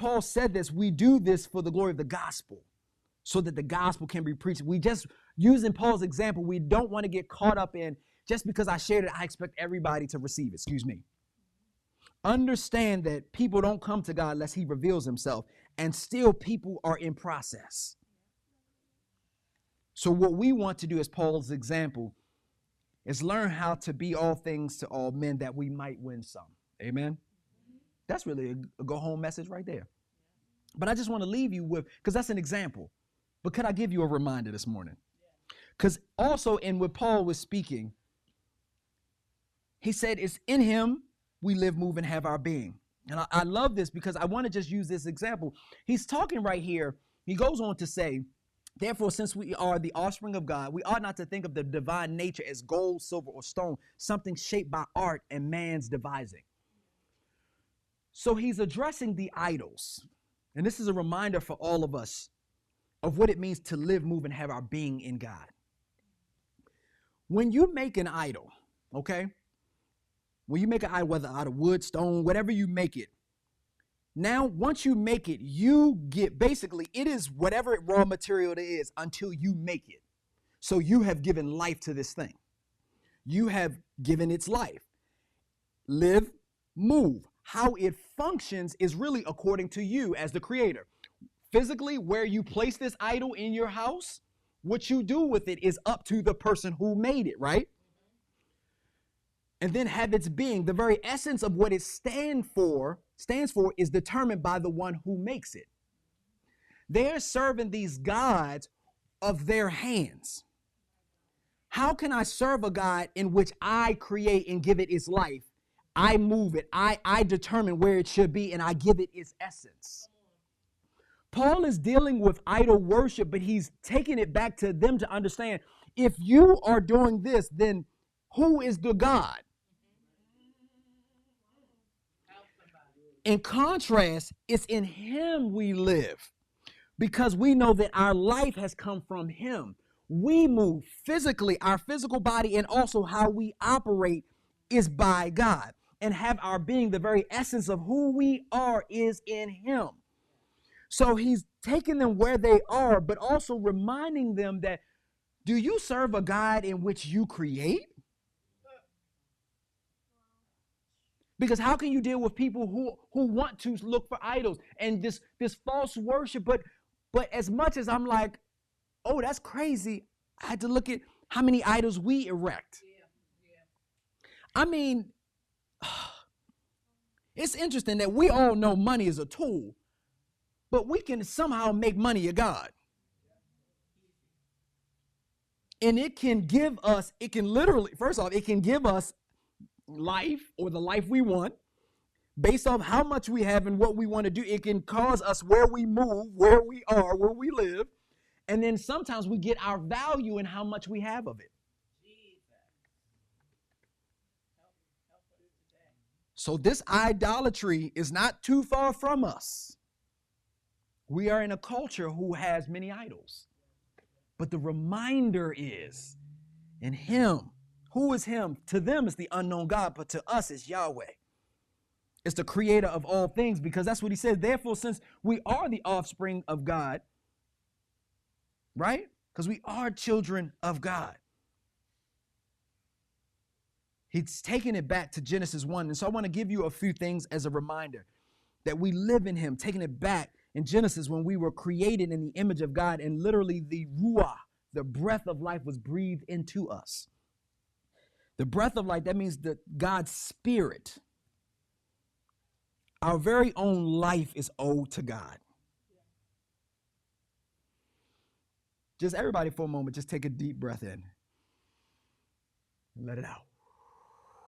Paul said this, we do this for the glory of the gospel, so that the gospel can be preached. We just, using Paul's example, we don't want to get caught up in, just because I shared it, I expect everybody to receive it. Excuse me. Understand that people don't come to God unless he reveals himself, and still people are in process. So what we want to do, as Paul's example, is learn how to be all things to all men, that we might win some. Amen. That's really a go home message right there. But I just want to leave you with, because that's an example. But could I give you a reminder this morning? Because also in what Paul was speaking, he said it's in him we live, move, and have our being. And I love this because I want to just use this example. He's talking right here. He goes on to say, therefore, since we are the offspring of God, we ought not to think of the divine nature as gold, silver, or stone, something shaped by art and man's devising. So he's addressing the idols. And this is a reminder for all of us of what it means to live, move, and have our being in God. When you make an idol, okay? When you make an idol, whether out of wood, stone, whatever you make it, now once you make it, you get, basically, it is whatever raw material it is until you make it. So you have given life to this thing. You have given its life. Live, move. How it functions is really according to you as the creator. Physically, where you place this idol in your house, what you do with it is up to the person who made it, right? And then have its being. The very essence of what it stands for is determined by the one who makes it. They're serving these gods of their hands. How can I serve a God in which I create and give it its life? I move it. I determine where it should be, and I give it its essence. Paul is dealing with idol worship, but he's taking it back to them to understand, if you are doing this, then who is the God? In contrast, it's in him we live, because we know that our life has come from him. We move physically, our physical body, and also how we operate is by God, and have our being, the very essence of who we are, is in him. So he's taking them where they are, but also reminding them that, do you serve a God in which you create? Because how can you deal with people who want to look for idols and this false worship? But as much as I'm like, oh, that's crazy, I had to look at how many idols we erect. I mean, it's interesting that we all know money is a tool, but we can somehow make money a God. And it can give us, it can literally, first off, it can give us life, or the life we want, based on how much we have and what we want to do. It can cause us where we move, where we are, where we live. And then sometimes we get our value in how much we have of it. So this idolatry is not too far from us. We are in a culture who has many idols. But the reminder is, in him. Who is him? To them it's the unknown God, but to us it's Yahweh. It's the creator of all things, because that's what he said. Therefore, since we are the offspring of God, right? Because we are children of God. He's taking it back to Genesis 1. And so I want to give you a few things as a reminder that we live in him, taking it back in Genesis when we were created in the image of God, and literally the ruah, the breath of life, was breathed into us. The breath of life, that means that God's spirit. Our very own life is owed to God. Just everybody for a moment, just take a deep breath in and let it out.